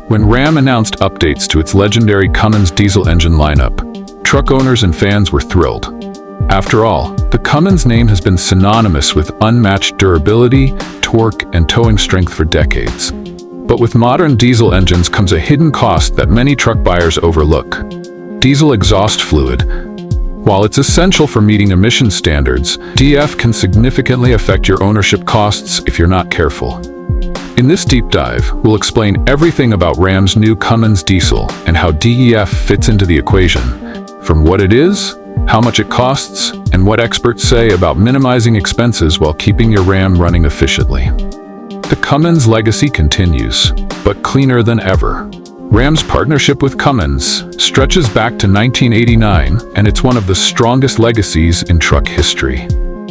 When Ram announced updates to its legendary Cummins diesel engine lineup, truck owners and fans were thrilled. After all, the Cummins name has been synonymous with unmatched durability, torque, and towing strength for decades. But with modern diesel engines comes a hidden cost that many truck buyers overlook: diesel exhaust fluid. While it's essential for meeting emission standards, DEF can significantly affect your ownership costs if you're not careful. In this deep dive, we'll explain everything about Ram's new Cummins diesel and how DEF fits into the equation, from what it is, how much it costs, and what experts say about minimizing expenses while keeping your Ram running efficiently. The Cummins legacy continues, but cleaner than ever. Ram's partnership with Cummins stretches back to 1989, and it's one of the strongest legacies in truck history.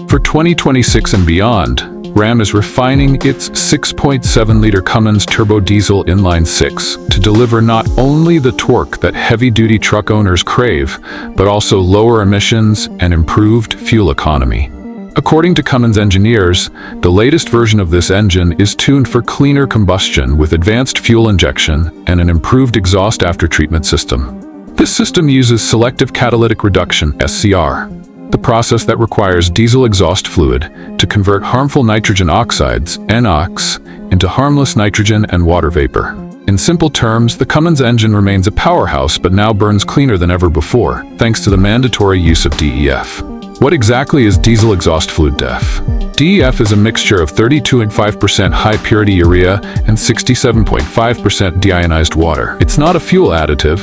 For 2026 and beyond, Ram is refining its 6.7-liter Cummins turbo diesel inline-6 to deliver not only the torque that heavy-duty truck owners crave, but also lower emissions and improved fuel economy. According to Cummins engineers, the latest version of this engine is tuned for cleaner combustion with advanced fuel injection and an improved exhaust aftertreatment system. This system uses selective catalytic reduction (SCR), the process that requires diesel exhaust fluid to convert harmful nitrogen oxides (NOx) into harmless nitrogen and water vapor. In simple terms, the Cummins engine remains a powerhouse but now burns cleaner than ever before, thanks to the mandatory use of DEF. What exactly is diesel exhaust fluid DEF? DEF is a mixture of 32.5% high-purity urea and 67.5% deionized water. It's not a fuel additive,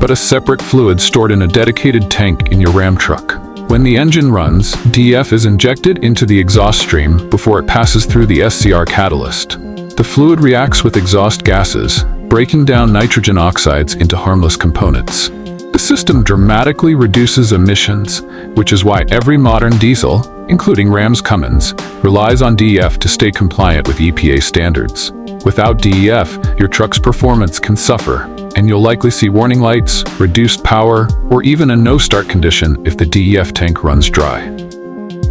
but a separate fluid stored in a dedicated tank in your Ram truck. When the engine runs, DEF is injected into the exhaust stream before it passes through the SCR catalyst. The fluid reacts with exhaust gases, breaking down nitrogen oxides into harmless components. The system dramatically reduces emissions, which is why every modern diesel, including Ram's Cummins, relies on DEF to stay compliant with EPA standards. Without DEF, your truck's performance can suffer, and you'll likely see warning lights, reduced power, or even a no-start condition if the DEF tank runs dry.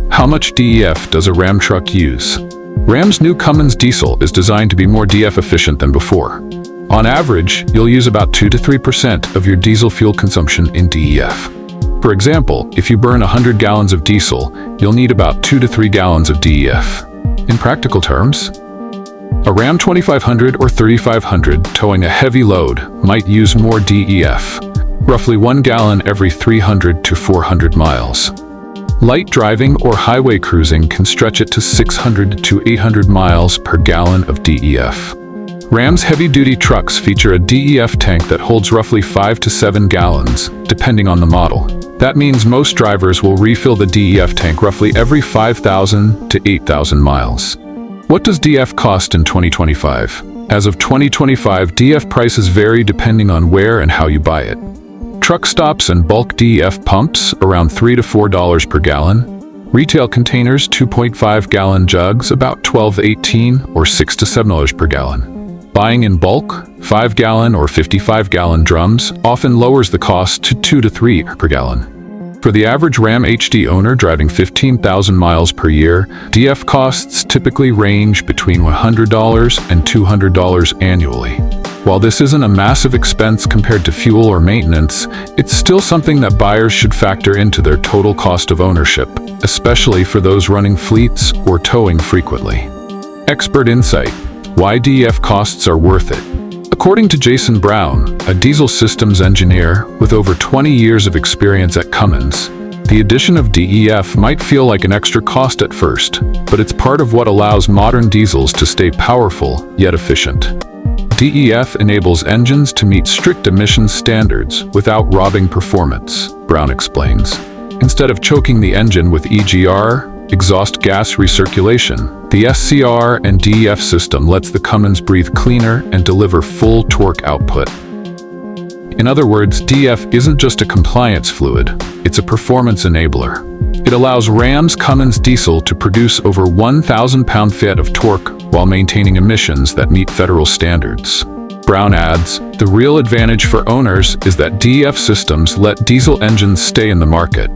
How much DEF does a Ram truck use? Ram's new Cummins diesel is designed to be more DEF efficient than before. On average, you'll use about 2 to 3% of your diesel fuel consumption in DEF. For example, if you burn 100 gallons of diesel, you'll need about 2 to 3 gallons of DEF. In practical terms, a Ram 2500 or 3500 towing a heavy load might use more DEF, roughly 1 gallon every 300 to 400 miles. Light driving or highway cruising can stretch it to 600 to 800 miles per gallon of DEF. Ram's heavy-duty trucks feature a DEF tank that holds roughly 5 to 7 gallons, depending on the model. That means most drivers will refill the DEF tank roughly every 5,000 to 8,000 miles. What does DEF cost in 2025? As of 2025, DEF prices vary depending on where and how you buy it. Truck stops and bulk DEF pumps around $3 to $4 per gallon. Retail containers 2.5-gallon jugs about $12 to $18 or $6 to $7 per gallon. Buying in bulk, 5-gallon or 55-gallon drums often lowers the cost to $2 to $3 per gallon. For the average Ram HD owner driving 15,000 miles per year, DEF costs typically range between $100 and $200 annually. While this isn't a massive expense compared to fuel or maintenance, it's still something that buyers should factor into their total cost of ownership, especially for those running fleets or towing frequently. Expert insight: why DEF costs are worth it. According to Jason Brown, a diesel systems engineer with over 20 years of experience at Cummins, the addition of DEF might feel like an extra cost at first, but it's part of what allows modern diesels to stay powerful yet efficient. DEF enables engines to meet strict emissions standards without robbing performance, Brown explains. Instead of choking the engine with EGR, exhaust gas recirculation, the SCR and DEF system lets the Cummins breathe cleaner and deliver full torque output. In other words, DEF isn't just a compliance fluid, it's a performance enabler. It allows Ram's Cummins diesel to produce over 1,000 pound-feet of torque while maintaining emissions that meet federal standards. Brown adds, the real advantage for owners is that DEF systems let diesel engines stay in the market.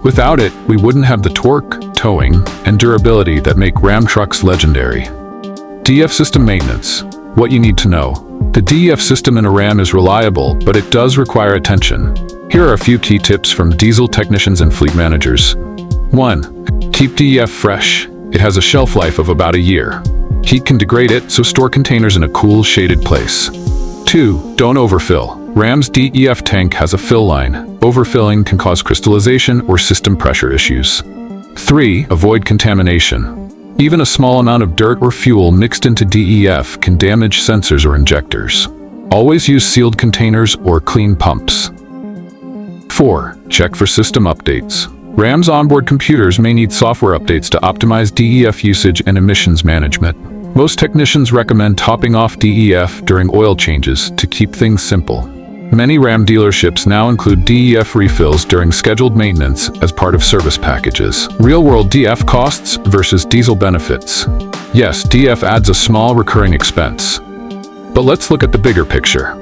Without it, we wouldn't have the torque, towing, and durability that make Ram trucks legendary. DEF system maintenance. What you need to know. The DEF system in a Ram is reliable, but it does require attention. Here are a few key tips from diesel technicians and fleet managers. 1. Keep DEF fresh. It has a shelf life of about a year. Heat can degrade it, so store containers in a cool, shaded place. 2. Don't overfill. Ram's DEF tank has a fill line. Overfilling can cause crystallization or system pressure issues. 3. Avoid contamination. Even a small amount of dirt or fuel mixed into DEF can damage sensors or injectors. Always use sealed containers or clean pumps. 4. Check for system updates. Ram's onboard computers may need software updates to optimize DEF usage and emissions management. Most technicians recommend topping off DEF during oil changes to keep things simple. Many Ram dealerships now include DEF refills during scheduled maintenance as part of service packages. Real-world DEF costs versus diesel benefits. Yes, DEF adds a small recurring expense. But let's look at the bigger picture.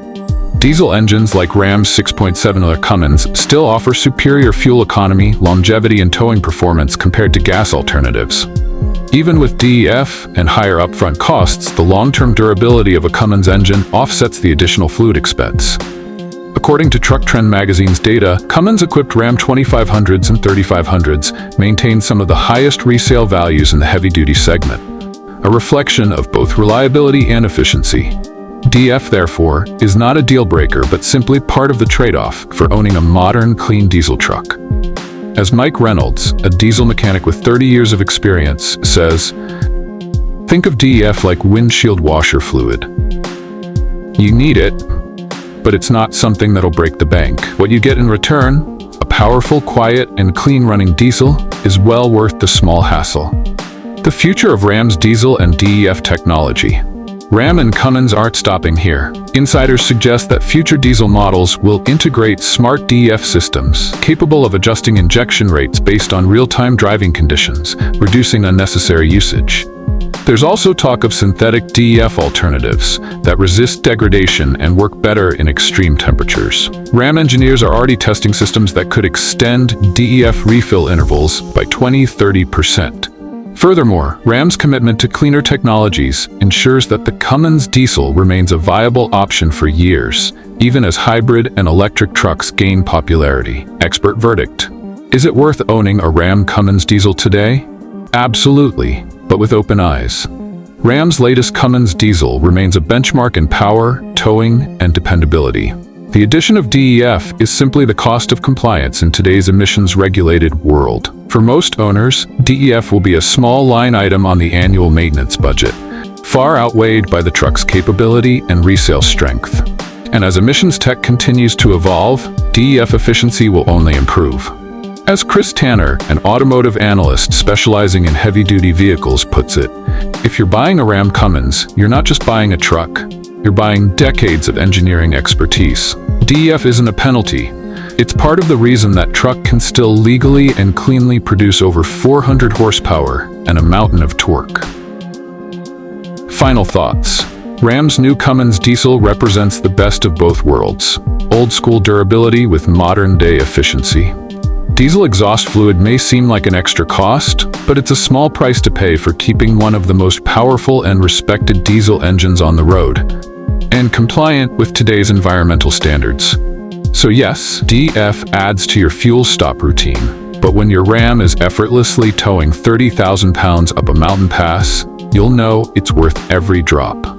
Diesel engines like Ram's 6.7-liter Cummins still offer superior fuel economy, longevity, and towing performance compared to gas alternatives. Even with DEF and higher upfront costs, the long-term durability of a Cummins engine offsets the additional fluid expense. According to Truck Trend magazine's data, Cummins-equipped Ram 2500s and 3500s maintain some of the highest resale values in the heavy-duty segment, a reflection of both reliability and efficiency. DEF, therefore, is not a deal-breaker but simply part of the trade-off for owning a modern, clean diesel truck. As Mike Reynolds, a diesel mechanic with 30 years of experience, says, "Think of DEF like windshield washer fluid. You need it, but it's not something that'll break the bank. What you get in return, a powerful, quiet, and clean-running diesel, is well worth the small hassle." The future of Ram's diesel and DEF technology. Ram and Cummins aren't stopping here. Insiders suggest that future diesel models will integrate smart DEF systems, capable of adjusting injection rates based on real-time driving conditions, reducing unnecessary usage. There's also talk of synthetic DEF alternatives that resist degradation and work better in extreme temperatures. Ram engineers are already testing systems that could extend DEF refill intervals by 20–30%. Furthermore, Ram's commitment to cleaner technologies ensures that the Cummins diesel remains a viable option for years, even as hybrid and electric trucks gain popularity. Expert verdict. Is it worth owning a Ram Cummins diesel today? Absolutely, but with open eyes. Ram's latest Cummins diesel remains a benchmark in power, towing, and dependability. The addition of DEF is simply the cost of compliance in today's emissions-regulated world. For most owners, DEF will be a small line item on the annual maintenance budget, far outweighed by the truck's capability and resale strength. And as emissions tech continues to evolve, DEF efficiency will only improve. As Chris Tanner, an automotive analyst specializing in heavy-duty vehicles, puts it, if you're buying a Ram Cummins, you're not just buying a truck, you're buying decades of engineering expertise. DEF isn't a penalty. It's part of the reason that truck can still legally and cleanly produce over 400 horsepower and a mountain of torque. Final thoughts. Ram's new Cummins diesel represents the best of both worlds. Old-school durability with modern-day efficiency. Diesel exhaust fluid may seem like an extra cost, but it's a small price to pay for keeping one of the most powerful and respected diesel engines on the road, and compliant with today's environmental standards. So yes, DEF adds to your fuel stop routine, but when your Ram is effortlessly towing 30,000 pounds up a mountain pass, you'll know it's worth every drop.